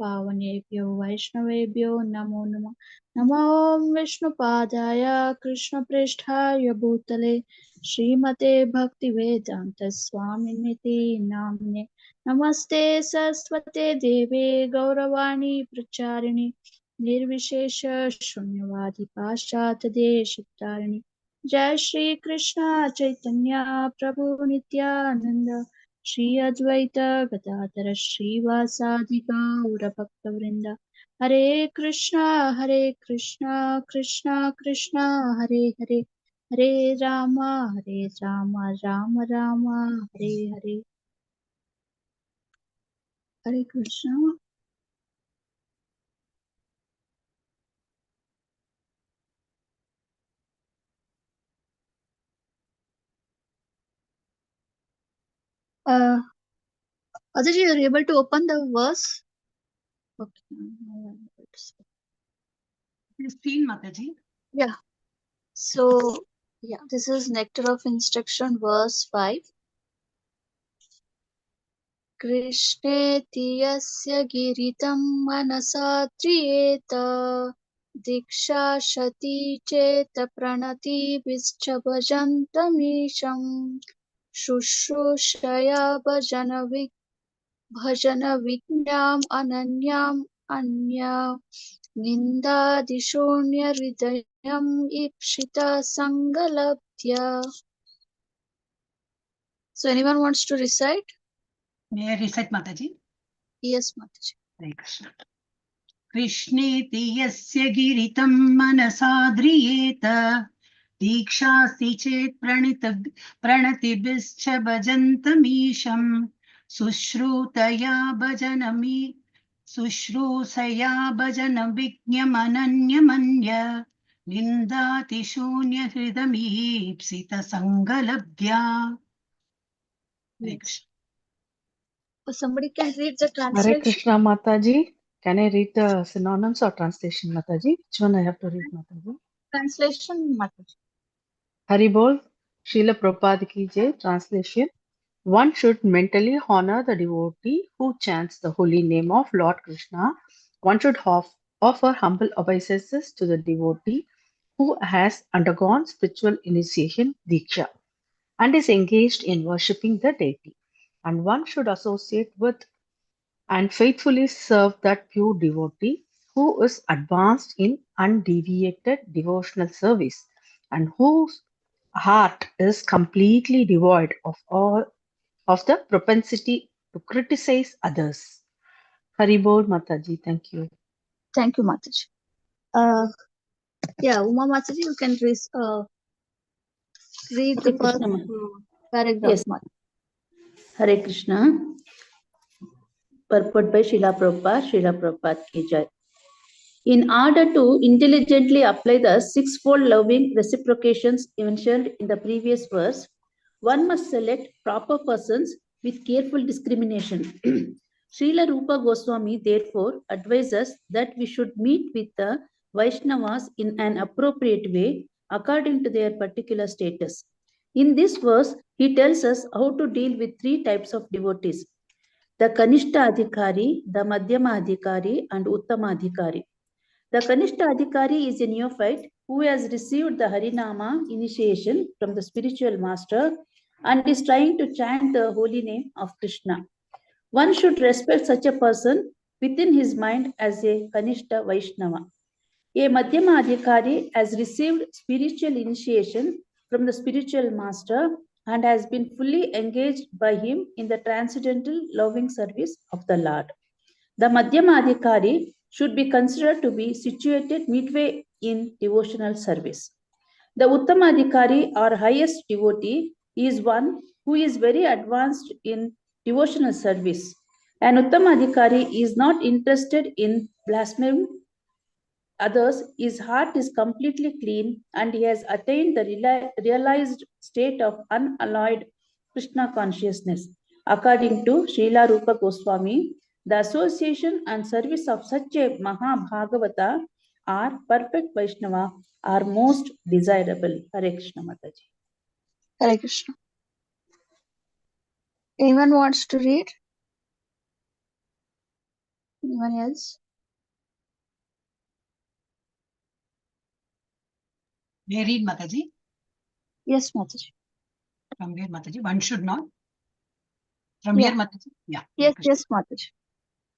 पावनेभ्यो वैष्णवेभ्यो नमो नमः। नमो विष्णुपादाय कृष्णप्रेष्ठाय भूतले श्रीमते भक्तिवेदान्त स्वामिनिति नाम्ने। नमस्ते सरस्वते देवे गौरवाणी प्रचारिणि निर्विशेष शून्यवादी पाश्चात्य देशतारिणि। जय श्री कृष्ण चैतन्य प्रभु नित्यानंद श्री अद्वैत गदाधर श्रीवासादि गौरभक्तवृंद। हरे कृष्णा कृष्णा कृष्णा हरे हरे, हरे राम राम राम हरे हरे। हरे Krishna. Aditi, you are able to open the verse? Okay. now I'm able to see. 15, Mataji. Yeah. So, yeah, this is Nectar of Instruction, verse 5. कृष्णेति यस्य गिरितं मनसा ध्रियेत दीक्षाशती चेत प्रणतिभिश्च भजन्तमीशम् शुश्रूषया भजन विज्ञाम् अनन्याम् अन्या निन्दादिशून्यहृदयम् ईप्सिता सङ्गलब्ध्या. So anyone wants to recite? May I recite, Mataji? Yes, Mataji. Hare Krishna. कृष्णेति यस्य गिरितं मनसा ध्रियेत दीक्षास्ति चेत् प्रणतिभिश्च भजन्तमीशं शुश्रूषया भजनविज्ञमनन्यमन्य निन्दातिशून्यहृदमीप्सितसङ्गलब्ध्या. Hare Krishna. Somebody can read the Hare translation. Krishna Mataji. Can I read the synonyms or translation, Mataji? Which one I have to read, Mataji? Translation, Mataji. Haribol, Srila Prabhupada ki Jai. Translation. One should mentally honor the devotee who chants the holy name of Lord Krishna. One should offer humble obeisances to the devotee who has undergone spiritual initiation, Diksha, and is engaged in worshipping the deity. And one should associate with and faithfully serve that pure devotee who is advanced in undeviated devotional service and whose heart is completely devoid of all of the propensity to criticize others. Haribol Mataji, thank you. Thank you, Mataji. Yeah, Uma Mataji, you can read the Hare first Krishna. paragraph. Yes. Hare Krishna. Purport by Srila Prabhupada ki Jai. In order to intelligently apply the sixfold loving reciprocations mentioned in the previous verse, one must select proper persons with careful discrimination. Srila Rupa Goswami therefore advises that we should meet with the Vaishnavas in an appropriate way according to their particular status. In this verse, he tells us how to deal with three types of devotees: the Kanishta Adhikari, the Madhyama Adhikari, and Uttama Adhikari. The Kanishta Adhikari is a neophyte who has received the Harinama initiation from the spiritual master and is trying to chant the holy name of Krishna. One should respect such a person within his mind as a Kanishta Vaishnava. A Madhyama Adhikari has received spiritual initiation from the spiritual master and has been fully engaged by him in the transcendental loving service of the Lord. The Madhyama Adhikari should be considered to be situated midway in devotional service. The Uttama Adhikari or highest devotee is one who is very advanced in devotional service. An Uttama Adhikari is not interested in blaspheming others, his heart is completely clean and he has attained the realized state of unalloyed Krishna consciousness. According to Srila Rupa Goswami, the association and service of such a Mahabhagavata or perfect Vaishnava are most desirable. Hare Krishna Mataji. Hare Krishna. Anyone wants to read? Anyone else? May I read, Mataji? Yes, Mataji. From here, Mataji. One should not. From Yeah. here, Mataji. Yeah. Yes, Krishna. yes, Mataji.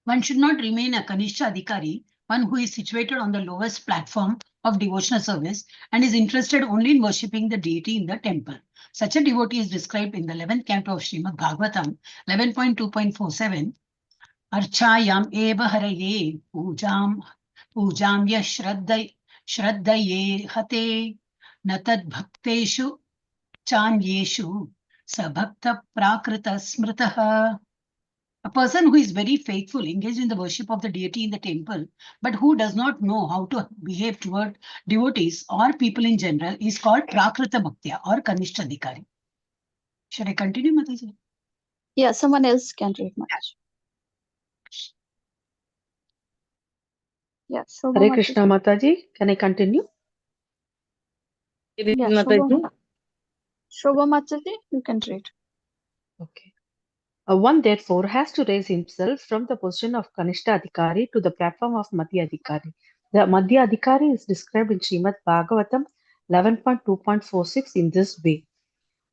One should not remain a Kanishta Adhikari, one who is situated on the lowest platform of devotional service and is interested only in worshipping the deity in the temple. Such a devotee is described in the 11th canto of Srimad Bhagavatam, 11.2.47. Archayam eva haraye pujam ya shraddaye hate natad bhakteshu chanyeshu sabhakta prakrita smritaha. A person who is very faithful, engaged in the worship of the deity in the temple, but who does not know how to behave toward devotees or people in general is called Prakrita Bhaktya or Kanishta Adhikari. Should I continue, Mataji? Yeah, someone else can read, Mataji. Yeah, Shobha Hare Mataji. Krishna Mataji, can I continue? Yeah, Shobha Mataji, you can read. Okay. One therefore has to raise himself from the position of Kanishta Adhikari to the platform of Madhya Adhikari. The Madhya Adhikari is described in Srimad Bhagavatam 11.2.46 in this way.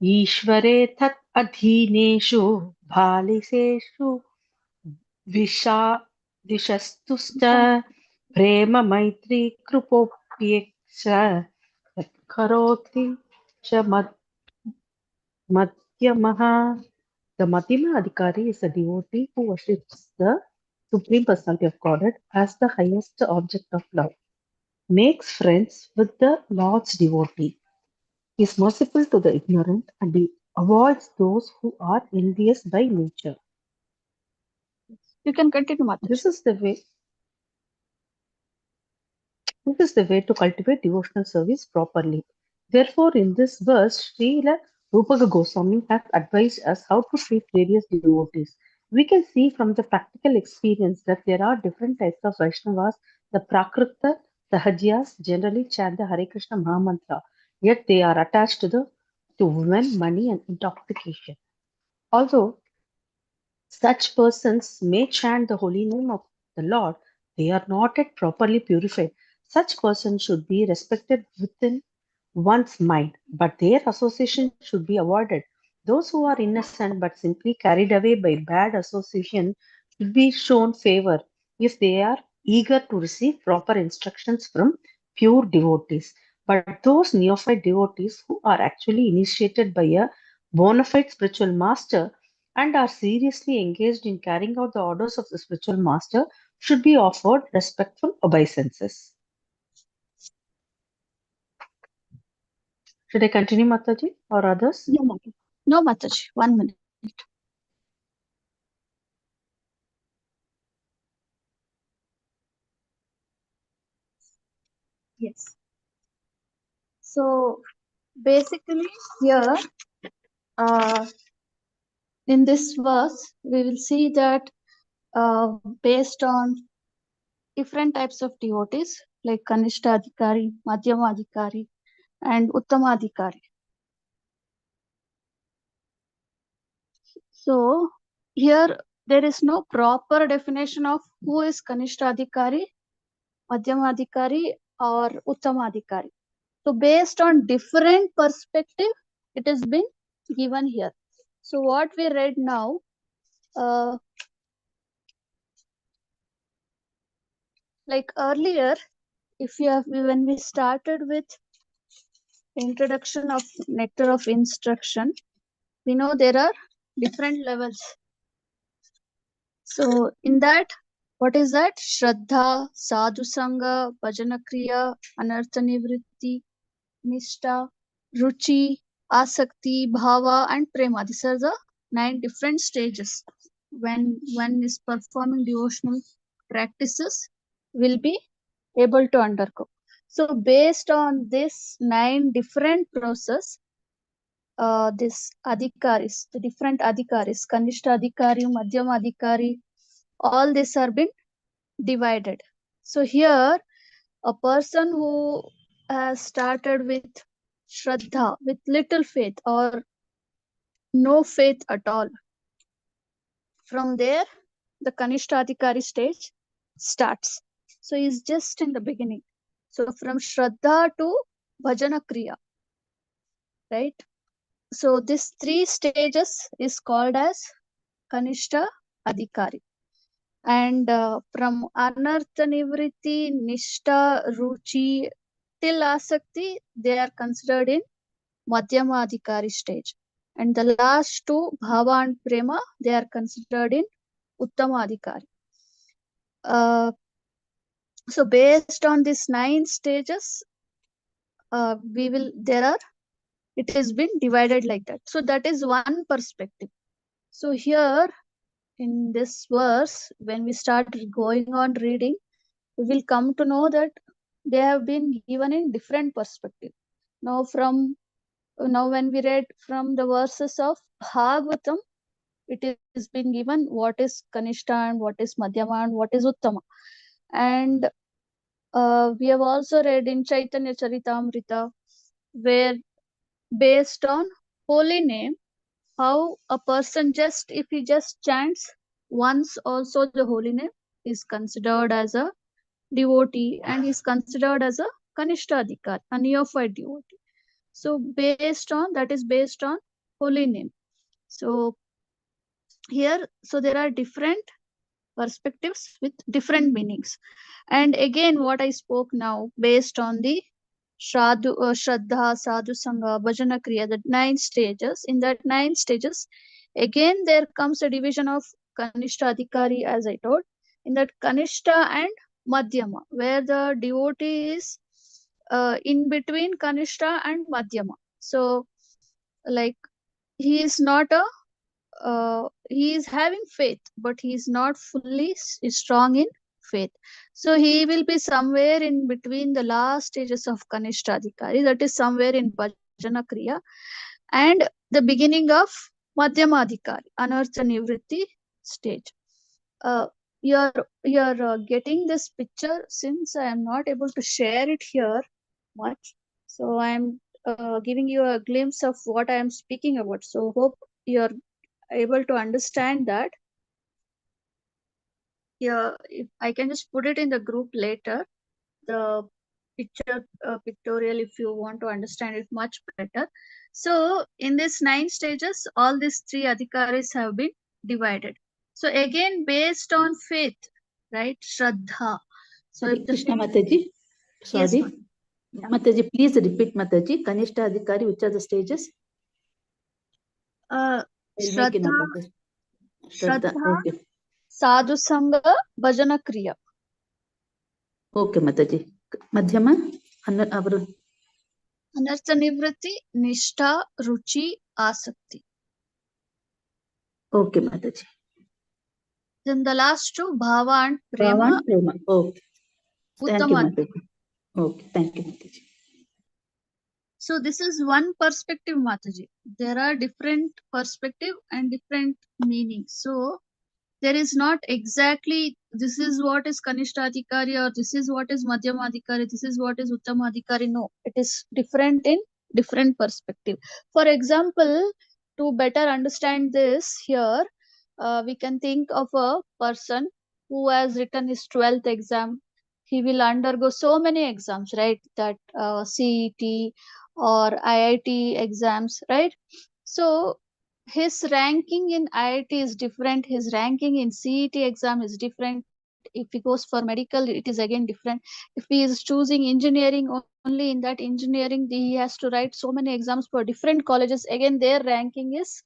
Ishvare tat adhineshu bhaliseshu vishastusta prema maitri krupopyeksha karoti cha madhyamaha. The Madhyama Adhikari is a devotee who worships the Supreme Personality of Godhead as the highest object of love, makes friends with the Lord's devotee, is merciful to the ignorant, and he avoids those who are envious by nature. You can continue, Mataji. This is the way to cultivate devotional service properly. Therefore, in this verse, Srila Rupa Goswami has advised us how to treat various devotees. We can see from the practical experience that there are different types of Vaishnavas. The Prakrita Sahajias generally chant the Hare Krishna Mahamantra, yet they are attached to women, money, and intoxication. Although such persons may chant the holy name of the Lord, they are not yet properly purified. Such persons should be respected within one's mind, but their association should be avoided. Those who are innocent but simply carried away by bad association should be shown favor if they are eager to receive proper instructions from pure devotees. But those neophyte devotees who are actually initiated by a bona fide spiritual master and are seriously engaged in carrying out the orders of the spiritual master should be offered respectful obeisances. Should I continue, Mataji, or others? No, Mataji. 1 minute. Yes. So basically here, in this verse, we will see that based on different types of devotees like Kanishta Adhikari, Madhyama Adhikari, and Uttama Adhikari. So here there is no proper definition of who is Kanishta Adhikari, Madhyama Adhikari, or Uttama Adhikari. So based on different perspective, it has been given here. So what we read now, like earlier, when we started with introduction of Nectar of Instruction, we know there are different levels. So in that, what is that? Shraddha, Sadhu Sangha, Bhajana Kriya, Anartha Nivritti, Nishta, Ruchi, Asakti, Bhava, and Prema. These are the 9 different stages when one is performing devotional practices will be able to undergo. So based on this 9 different process, this adhikaris, the different adhikaris, Kanishta Adhikari, Madhyama Adhikari, all these are been divided. So here, a person who has started with Shraddha, with little faith or no faith at all, from there, the Kanishta Adhikari stage, starts. So he's just in the beginning. So from Shraddha to Bhajana Kriya, right? So this 3 stages is called as Kanishta Adhikari. And from Anartha Nivritti, Nishta, Ruchi till Asakti, they are considered in Madhyama Adhikari stage. And the last 2, Bhava and Prema, they are considered in Uttama Adhikari. So based on these 9 stages, it has been divided like that. So that is one perspective. So here in this verse, when we start going on reading, we will come to know that they have been given in different perspective. Now when we read from the verses of Bhagavatam, it is been given what is Kanishta and what is Madhyama and what is Uttama. And we have also read in Chaitanya Charitamrita, where based on holy name, how a person if he just chants once also the holy name, is considered as a devotee and is considered as a Kanishta Adhikar, a neophyte devotee. So based on holy name. So here, so there are different perspectives with different meanings. And again, what I spoke now, based on the Shraddha, Sadhu Sangha, Bhajana Kriya, the 9 stages. In that 9 stages, again there comes a division of Kanishta Adhikari, as I told. In that Kanishta and Madhyama, where the devotee is in between Kanishta and Madhyama. So, like, he is not a he is having faith, but he is not fully strong in faith. So he will be somewhere in between the last stages of Kanishta Adhikari, that is somewhere in Bhajana Kriya, and the beginning of Madhyama Adhikari, Anartha Nivritti stage. You're getting this picture, since I am not able to share it here much. So I am giving you a glimpse of what I am speaking about. So hope you're able to understand that. Yeah, if I can just put it in the group later, the picture pictorial, if you want to understand it much better. So in these 9 stages, all these 3 adhikaris have been divided. So again, based on faith, right? Shraddha. So Hare if the Krishna faith, Mataji. yes, Sorry. ma'am. Yeah. Mataji, please repeat Mataji. Kanishta Adhikari, which are the stages? Uh, I'll make a Shraddha, note of this. Shraddha. Shraddha, Okay. Sadhu Sangha, Bhajana Kriya. Okay, Mataji. Madhyama? Avaru. Anartha Nivritti, Nishtha, Ruchi, Asakti. Okay, Mataji. Then the last 2, Bhava and Prema, Bhava and Prema. Okay. Thank you, Uttama. Mataji. Okay, thank you, Mataji. So this is one perspective, Mataji. There are different perspective and different meanings. So there is not exactly this is what is Kanishta Adhikari or this is what is Madhyama Adhikari, this is what is Uttama Adhikari. No, it is different in different perspective. For example, to better understand this here, we can think of a person who has written his 12th exam. He will undergo so many exams, right? That CET or IIT exams, right? So his ranking in IIT is different, his ranking in CET exam is different. If he goes for medical, it is again different. If he is choosing engineering, only in that engineering, he has to write so many exams for different colleges. Again, their ranking is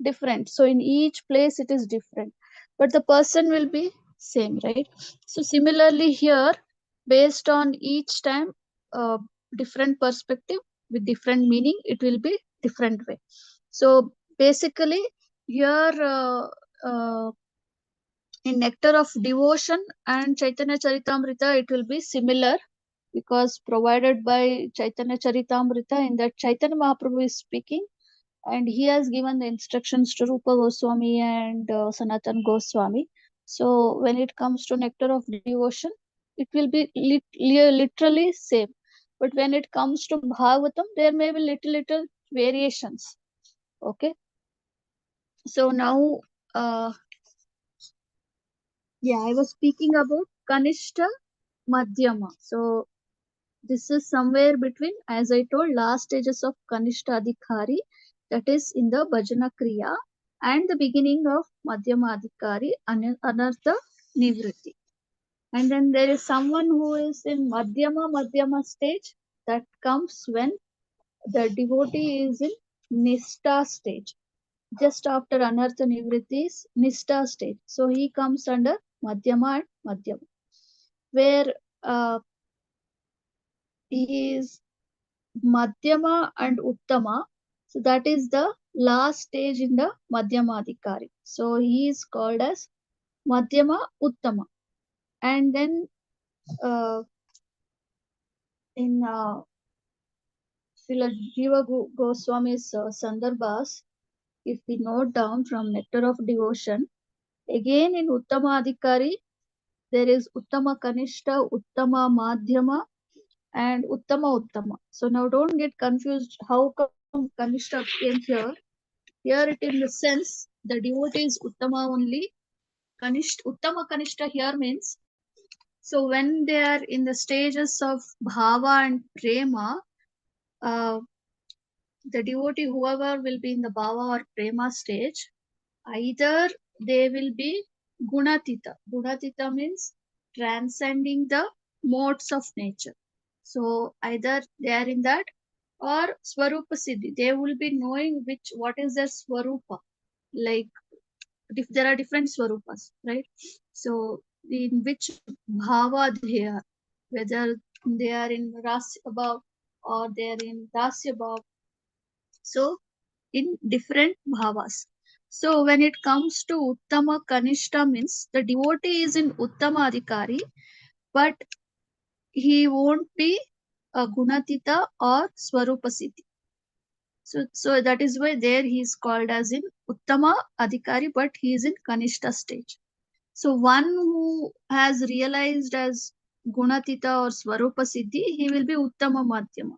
different. So in each place, it is different. But the person will be same, right? So similarly here, based on each time, different perspective with different meaning, it will be different way. So basically here in Nectar of Devotion and Chaitanya Charitamrita, it will be similar, because provided by Chaitanya Charitamrita, in that Chaitanya Mahaprabhu is speaking and he has given the instructions to Rupa Goswami and Sanatan Goswami. So when it comes to Nectar of Devotion, it will be literally same. But when it comes to Bhagavatam, there may be little variations. Okay. So now, I was speaking about Kanishta, Madhyama. So this is somewhere between, as I told, last stages of Kanishta Adhikari, that is in the Bhajana Kriya, and the beginning of Madhyama Adhikari, Anartha Nivritti. And then there is someone who is in Madhyama stage, that comes when the devotee is in Nishta stage. Just after Anartha Nivritti is Nishta stage. So he comes under Madhyama and Madhyama, where he is Madhyama and Uttama. So that is the last stage in the Madhyama Adhikari. So he is called as Madhyama Uttama. And then uh, in Srila Jiva Goswami's Sandarbhas, if we note down from Nectar of Devotion, again in Uttama Adhikari, there is Uttama Kanishta, Uttama Madhyama, and Uttama Uttama. So now don't get confused how come Kanishta came here. Here it in the sense the devotee is Uttama only. Uttama Kanishta here means, so when they are in the stages of Bhava and Prema, uh, the devotee, whoever will be in the Bhava or Prema stage, either they will be Gunatita. Gunatita means transcending the modes of nature. So either they are in that, or Swarupa Siddhi. They will be knowing what is their Swarupa. Like if there are different Swarupas, right? So in which Bhava they are, whether they are in Rasi above or they are in Dasi above. So in different bhavas. So when it comes to Uttama Kanishta means the devotee is in Uttama Adhikari, but he won't be a Gunatita or Swarupa Siddhi. So that is why there he is called as in Uttama Adhikari, but he is in Kanishta stage. So one who has realized as Gunatita or Swarupa Siddhi, he will be Uttama Madhyama.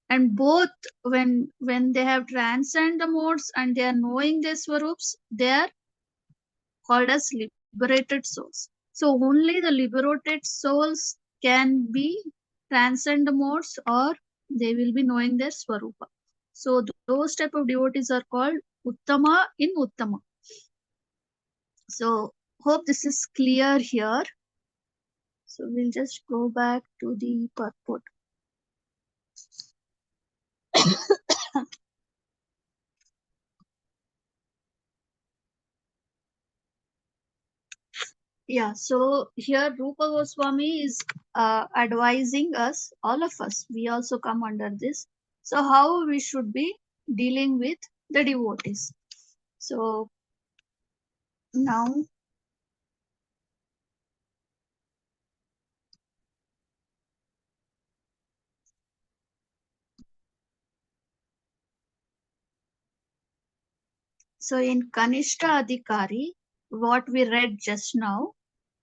And both, when they have transcended the modes and they are knowing their swarups, they are called as liberated souls. So only the liberated souls can be transcend the modes, or they will be knowing their swarupa. So those type of devotees are called Uttama in Uttama. So hope this is clear here. So we'll just go back to the purport. Yeah, so here Rupa Goswami is advising us, all of us, we also come under this. So, how we should be dealing with the devotees. So, now, so in Kanishta Adhikari, what we read just now,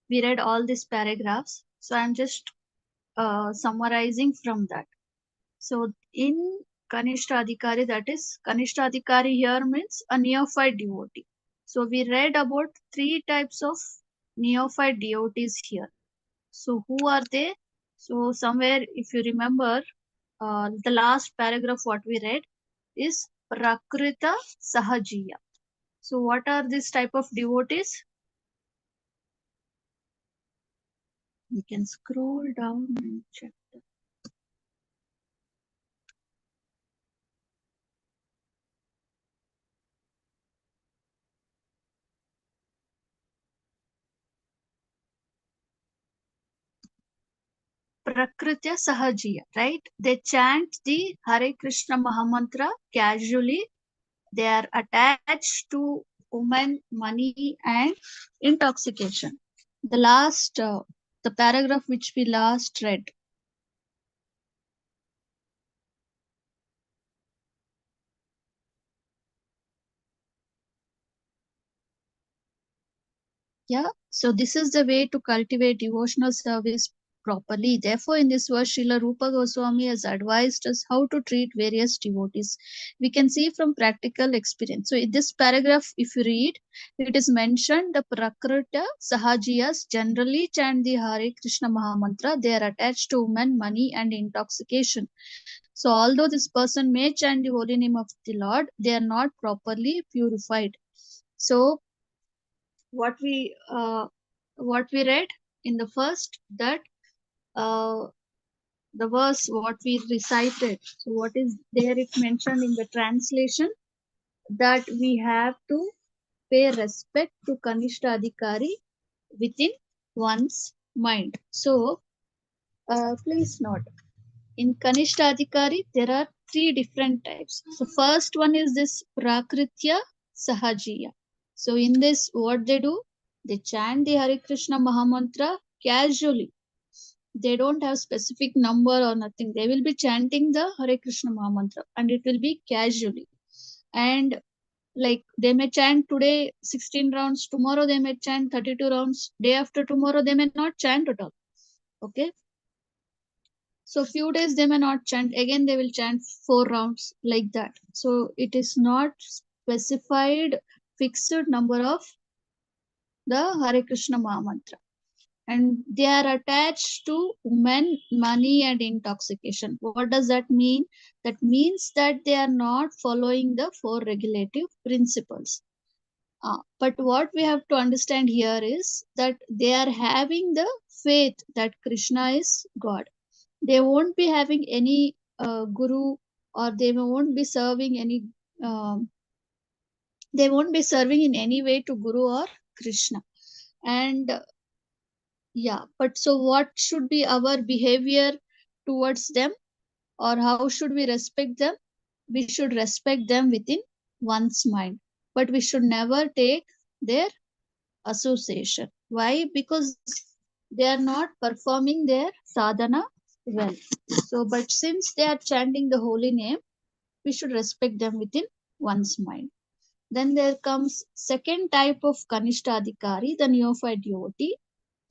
we read all these paragraphs. So, I'm just summarizing from that. So, in Kanishta Adhikari, that is, Kanishta Adhikari here means a neophyte devotee. So, we read about 3 types of neophyte devotees here. So, who are they? So, somewhere, if you remember, the last paragraph what we read is Prakrita Sahajiya. So, what are these type of devotees? We can scroll down and check. Prakritya Sahajiya, right? They chant the Hare Krishna Mahamantra casually. They are attached to women, money, and intoxication. The last, the paragraph which we last read. Yeah, so this is the way to cultivate devotional service properly. Therefore, in this verse, Srila Rupa Goswami has advised us how to treat various devotees. We can see from practical experience. So, in this paragraph, if you read, it is mentioned the Prakrita Sahajiyas generally chant the Hare Krishna Mahamantra. They are attached to women, money, and intoxication. So, although this person may chant the holy name of the Lord, they are not properly purified. So, what we read in the first, that uh, the verse what we recited. So what is there? It mentioned in the translation that we have to pay respect to Kanishta Adhikari within one's mind. So please note, in Kanishta Adhikari there are three different types. So first one is this Prakritya Sahajiya. So in this, what they do, they chant the Hare Krishna Mahamantra casually. They don't have specific number or nothing. They will be chanting the Hare Krishna Mahamantra and it will be casually. And like they may chant today 16 rounds, tomorrow they may chant 32 rounds, day after tomorrow they may not chant at all. Okay. So few days they may not chant, again they will chant 4 rounds, like that. So it is not specified fixed number of the Hare Krishna Mahamantra. And they are attached to women, money, and intoxication. What does that mean? That means that they are not following the 4 regulative principles. But what we have to understand here is that they are having the faith that Krishna is God. They won't be having any guru, or they won't be serving any. They won't be serving in any way to Guru or Krishna. And yeah, but so what should be our behavior towards them, or how should we respect them? We should respect them within one's mind, but we should never take their association. Why? Because they are not performing their sadhana well. So, but since they are chanting the holy name, we should respect them within one's mind. Then there comes second type of Kanishta Adhikari, the neophyte devotee,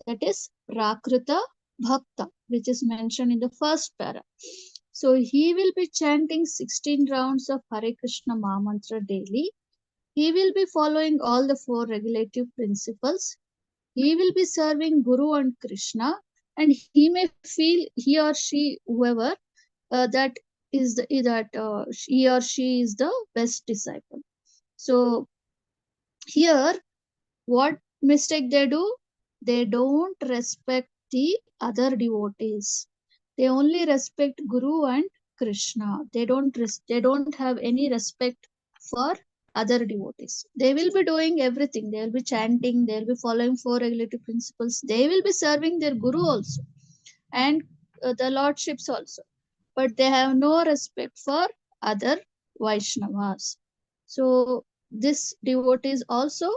that is Prakrita Bhakta, which is mentioned in the first para. So he will be chanting 16 rounds of Hare Krishna Mahamantra daily. He will be following all the 4 regulative principles. He will be serving Guru and Krishna, and he may feel, he or she, whoever, that is the, that he or she is the best disciple. So here, what mistake they do? They don't respect the other devotees. They only respect Guru and Krishna. They don't have any respect for other devotees. They will be doing everything. They will be chanting. They will be following 4 regulative principles. They will be serving their Guru also, and the lordships also. But they have no respect for other Vaishnavas. So this devotees also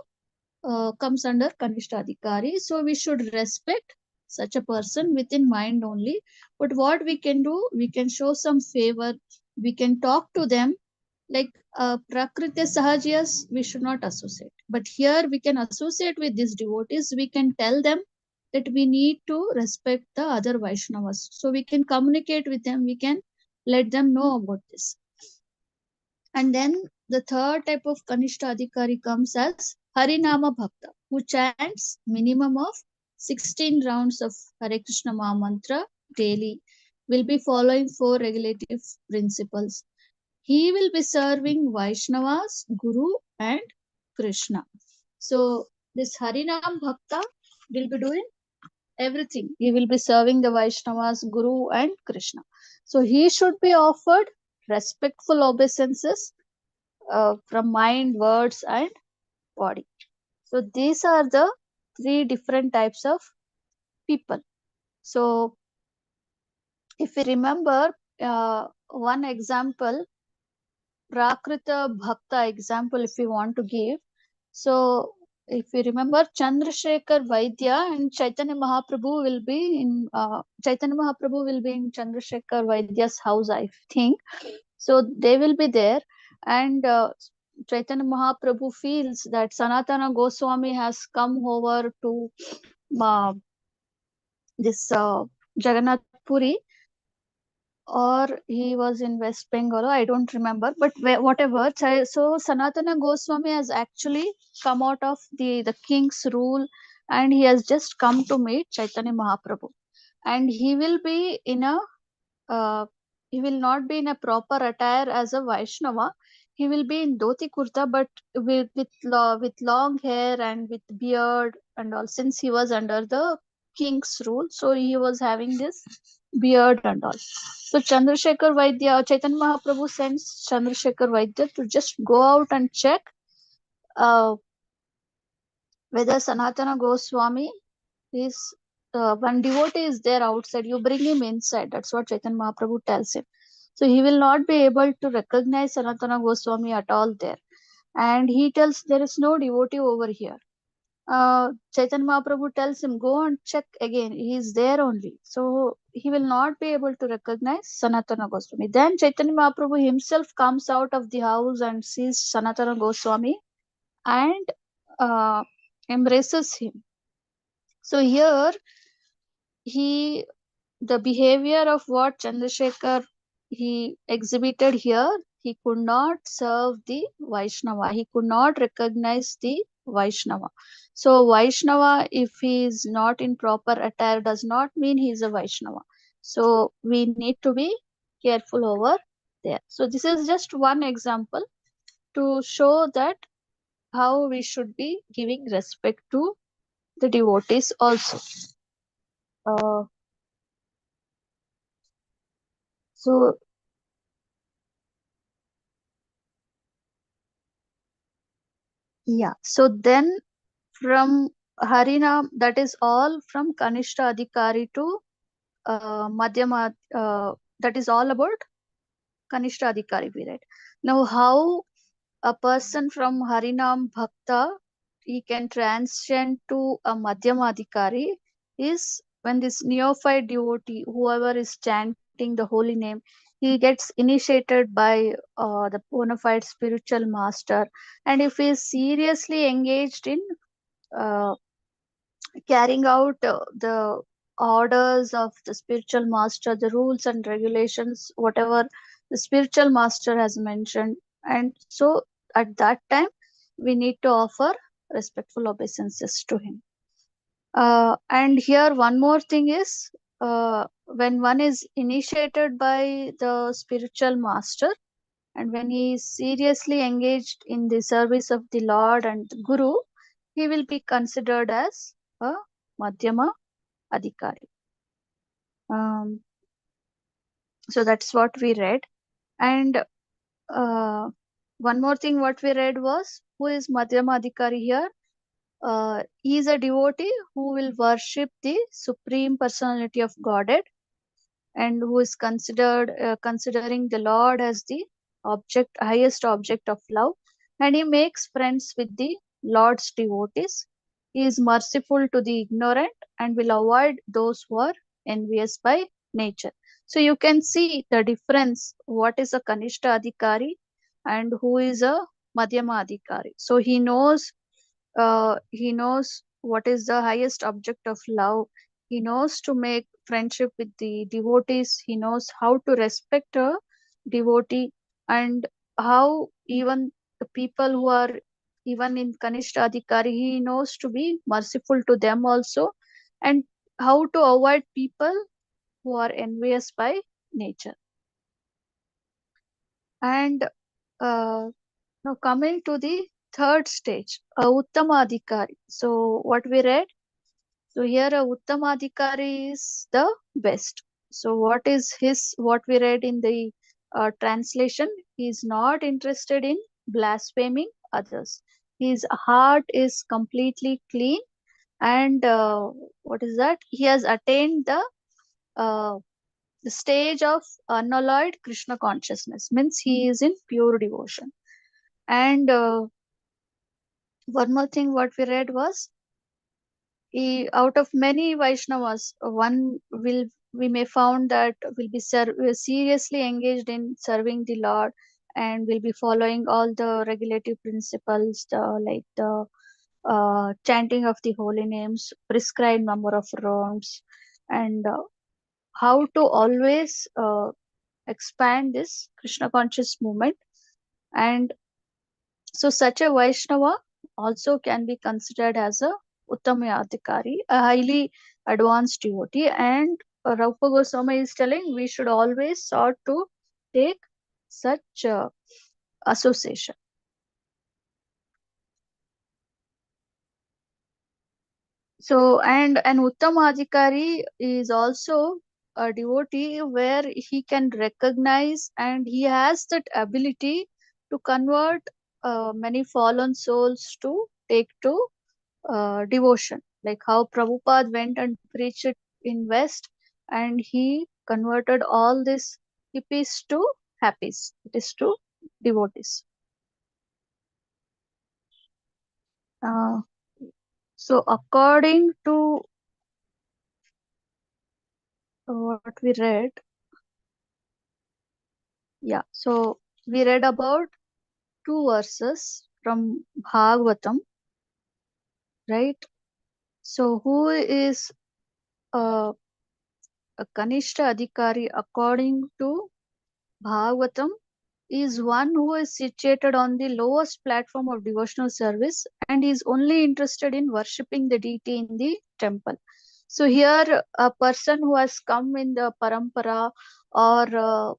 comes under Kanishta Adhikari. So we should respect such a person within mind only. But what we can do, we can show some favor. We can talk to them. Like Prakriti Sahajiyas, we should not associate. But here we can associate with these devotees. We can tell them that we need to respect the other Vaishnavas. So we can communicate with them. We can let them know about this. And then the third type of Kanishta Adhikari comes as Harinama Bhakta, who chants minimum of 16 rounds of Hare Krishna Mahamantra daily, will be following 4 regulative principles. He will be serving Vaishnavas, Guru, and Krishna. So this Harinam Bhakta will be doing everything. He will be serving the Vaishnavas, Guru, and Krishna. So he should be offered respectful obeisances from mind, words, and body. So these are the 3 different types of people. So if we remember one example, Prakrita Bhakta example, if we want to give. So if you remember, Chandrasekhar Vaidya and Chaitanya Mahaprabhu will be in Chandrasekhar Vaidya's house, I think. So they will be there, and Chaitanya Mahaprabhu feels that Sanatana Goswami has come over to this Jagannath Puri, or he was in West Bengal, I don't remember, but whatever. So Sanatana Goswami has actually come out of the king's rule, and he has just come to meet Chaitanya Mahaprabhu, and he will be in a he will not be in a proper attire as a Vaishnava. He will be in dhoti kurta, but with long hair and with beard and all. Since he was under the king's rule, so he was having this beard and all. So Chandrasekhar Vaidya, Chaitanya Mahaprabhu sends Chandrasekhar Vaidya to just go out and check uh, whether Sanatana Goswami is one devotee is there outside. You bring him inside. That's what Chaitanya Mahaprabhu tells him. So he will not be able to recognize Sanatana Goswami at all there. And he tells there is no devotee over here. Chaitanya Mahaprabhu tells him, go and check again. He is there only. So he will not be able to recognize Sanatana Goswami. Then Chaitanya Mahaprabhu himself comes out of the house and sees Sanatana Goswami and embraces him. So here he the behavior of what Chandrasekhar he exhibited here, he could not serve the Vaishnava. He could not recognize the Vaishnava. So Vaishnava, if he is not in proper attire, does not mean he is a Vaishnava. So we need to be careful over there. So this is just one example to show that how we should be giving respect to the devotees also. So yeah, so then from Harinam, that is all from Kanishta Adhikari to Madhyama, that is all about Kanishta Adhikari period. Now, how a person from Harinam Bhakta he can transcend to a Madhyama Adhikari is when this neophyte devotee, whoever is chanting the holy name, he gets initiated by the bona fide spiritual master, and if he is seriously engaged in uh, carrying out the orders of the spiritual master, the rules and regulations, whatever the spiritual master has mentioned. And so at that time, we need to offer respectful obeisances to him. And here, one more thing is when one is initiated by the spiritual master, and when he is seriously engaged in the service of the Lord and the Guru, he will be considered as a Madhyama Adhikari. So that's what we read. And one more thing what we read was, who is Madhyama Adhikari here? He is a devotee who will worship the Supreme Personality of Godhead, and who is considering the Lord as the highest object of love, and he makes friends with the Lord's devotees. He is merciful to the ignorant and will avoid those who are envious by nature. So you can see the difference, what is a Kanishta Adhikari and who is a Madhyama Adhikari. So he knows what is the highest object of love. He knows to make friendship with the devotees. He knows how to respect a devotee, and how even the people who are even in Kanishta Adhikari, he knows to be merciful to them also, and how to avoid people who are envious by nature. And now coming to the third stage, Uttama Adhikari. So what we read, so here a Uttamadhikari is the best. So what we read in the translation, he is not interested in blaspheming others. His heart is completely clean, and what is that? He has attained uh, the stage of unalloyed Krishna consciousness, means he is in pure devotion. And one more thing what we read was, out of many Vaishnavas, one will we may found that will be seriously engaged in serving the Lord, and will be following all the regulative principles, like the chanting of the holy names, prescribed number of rounds, and how to always expand this Krishna conscious movement. And so such a Vaishnava also can be considered as a Uttamayadhikari, a highly advanced devotee. And Rupa Goswami is telling we should always sought to take such association. So, and an Uttamadhikari is also a devotee where he can recognize and he has that ability to convert many fallen souls to take to devotion. Like how Prabhupada went and preached it in West and he converted all these hippies to happies, it is to devotees. Uh, so according to what we read, yeah, so we read about two verses from Bhagavatam, right? So who is a Kanishta Adhikari according to Bhagavatam is one who is situated on the lowest platform of devotional service and is only interested in worshipping the deity in the temple. So here a person who has come in the parampara or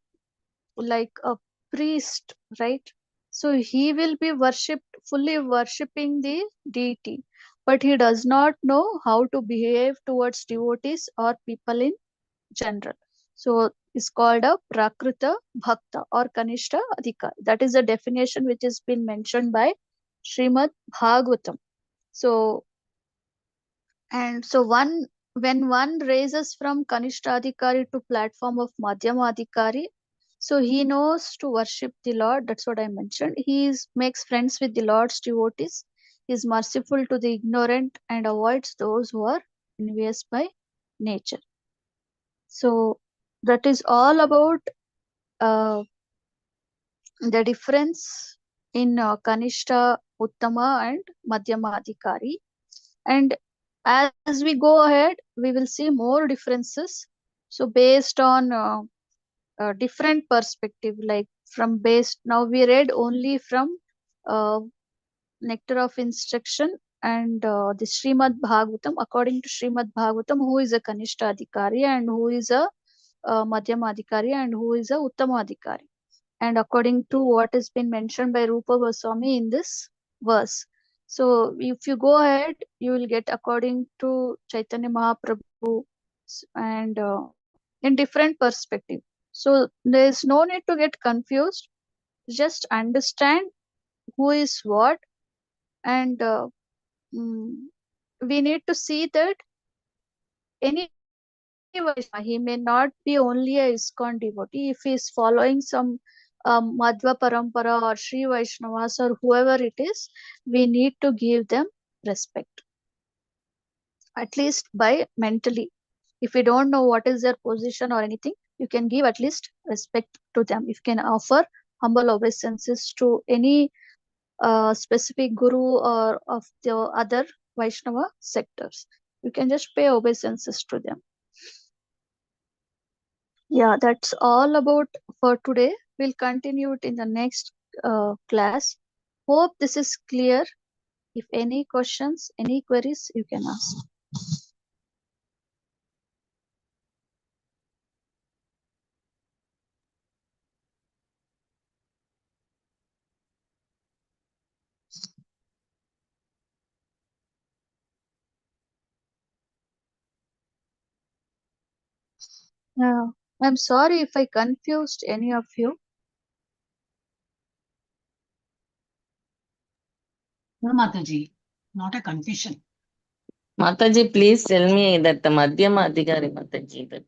like a priest, right? So he will be worshipped, fully worshipping the deity, but he does not know how to behave towards devotees or people in general. So it's called a Prakrita Bhakta or Kanishta Adhikari. That is the definition which has been mentioned by Srimad Bhagavatam. So, and so when one raises from Kanishta Adhikari to platform of Madhyama Adhikari, so he knows to worship the Lord. That's what I mentioned. Makes friends with the Lord's devotees. He is merciful to the ignorant and avoids those who are envious by nature. So that is all about the difference in Kanishta, Uttama and Madhyama Adhikari. And as we go ahead, we will see more differences. So based on a different perspective, like from based, now we read only from uh, Nectar of Instruction and the Srimad Bhagavatam. According to Srimad Bhagavatam, who is a Kanishta Adhikari and who is a Madhyama Adhikari and who is a Uttama Adhikari. And according to what has been mentioned by Rupa Goswami in this verse. So if you go ahead, you will get according to Chaitanya Mahaprabhu and in different perspective. So there is no need to get confused. Just understand who is what, and we need to see that any Vaishnava, he may not be only a ISKCON devotee. If he is following some Madhva Parampara or Sri Vaishnavas or whoever it is, we need to give them respect, at least by mentally. If you don't know what is their position or anything, you can give at least respect to them. If you can offer humble obeisances to any specific guru or of the other Vaishnava sectors, you can just pay obeisances to them. Yeah, that's all about for today. We'll continue it in the next class. Hope this is clear. If any questions, any queries, you can ask. Yeah, I'm sorry if I confused any of you. No, Mataji, not a confusion. Mataji, please tell me that the Madhyama Adhikari, Mataji,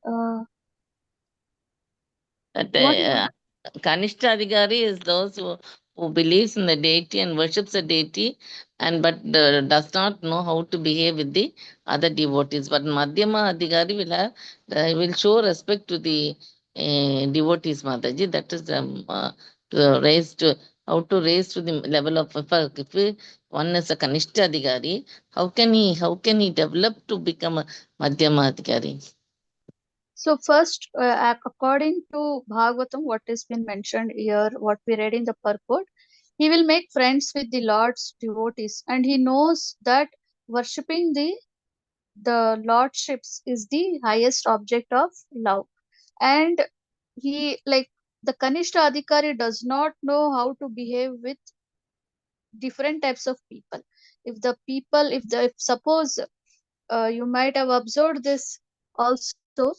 Uh, that what? Kanishta Adhikari is those who believes in the deity and worships the deity, and but does not know how to behave with the other devotees. But Madhyama Adhikari will have will show respect to the devotees, Mataji. That is to raise to how to raise to the level of if one is a Kanishta Adhikari, how can he develop to become a Madhyama Adhikari? So first, according to Bhagavatam, what has been mentioned here, what we read in the purport, he will make friends with the Lord's devotees, and he knows that worshipping the lordships is the highest object of love. And he, like, the Kanishta Adhikari does not know how to behave with different types of people. If suppose you might have observed this also,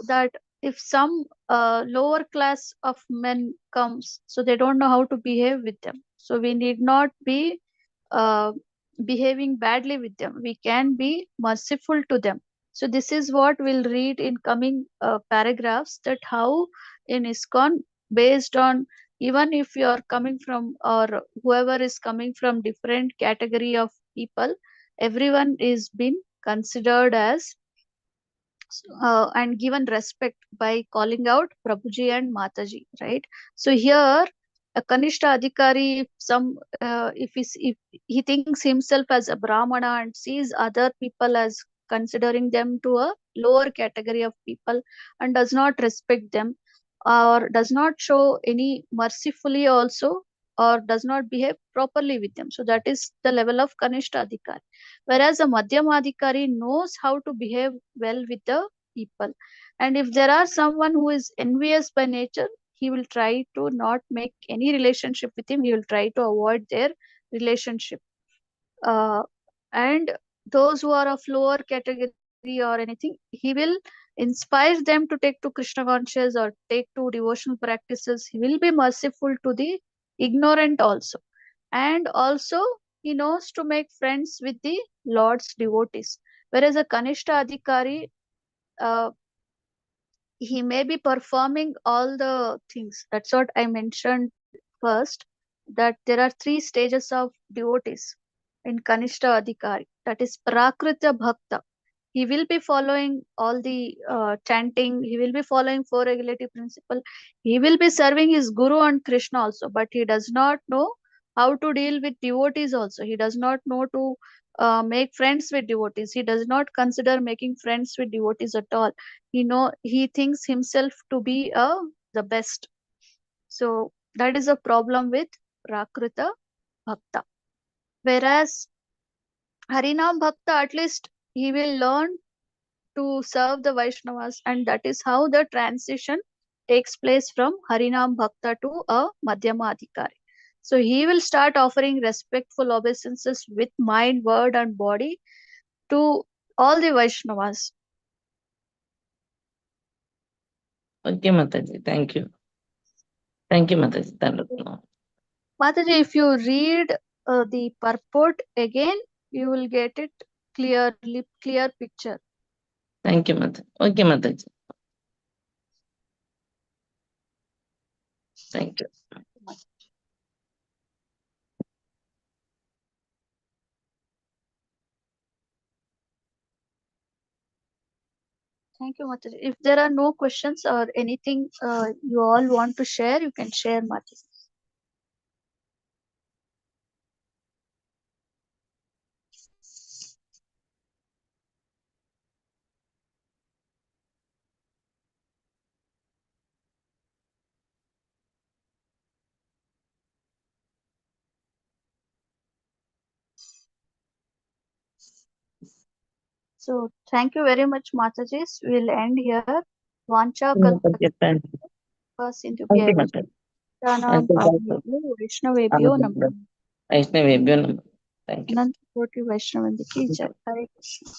that if some lower class of men comes, so they don't know how to behave with them, so we need not be uh, behaving badly with them, we can be merciful to them. So this is what we'll read in coming paragraphs, that how in ISKCON, based on, even if you are coming from, or whoever is coming from different category of people, everyone is been considered as and given respect by calling out Prabhuji and Mataji, right? So here, a Kanishta Adhikari, if he thinks himself as a Brahmana and sees other people as considering them to a lower category of people and does not respect them, or does not show any mercifully also, or does not behave properly with them, so that is the level of Kanishta Adhikari. Whereas a Madhyama Adhikari knows how to behave well with the people. And if there are someone who is envious by nature, he will try to not make any relationship with him. He will try to avoid their relationship. And those who are of lower category or anything, he will inspire them to take to Krishna conscious or take to devotional practices. He will be merciful to the ignorant also. And also, he knows to make friends with the Lord's devotees. Whereas a Kanishta Adhikari, uh, he may be performing all the things. That's what I mentioned first, that there are three stages of devotees in Kanishta Adhikari. That is Prakritya Bhakta. He will be following all the chanting, he will be following four regulative principle, he will be serving his Guru and Krishna also, but he does not know how to deal with devotees also. He does not know to make friends with devotees. He does not consider making friends with devotees at all. He thinks himself to be the best. So that is a problem with Prakrita Bhakta. Whereas Harinam Bhakta, at least he will learn to serve the Vaishnavas, and that is how the transition takes place from Harinam Bhakta to a Madhyama Adhikari. So he will start offering respectful obeisances with mind, word, and body to all the Vaishnavas. Okay, Mataji. Thank you. Thank you, Mataji. Mataji, if you read the purport again, you will get it clear picture. Thank you, Mataji. Okay, Mataji. Thank you. Thank you, Mataji. If there are no questions or anything you all want to share, you can share, Mataji. So thank you very much, Matajis. We'll end here. Vancha Okay, thank you. Kalpasindubhya Mataji. Vaishnavabhyo Vaishnavebhyo Namo. Vaishnavebhyo Namo. Thank you. Ananta Koti Vaishnavaniki Jai. Hare Krishna.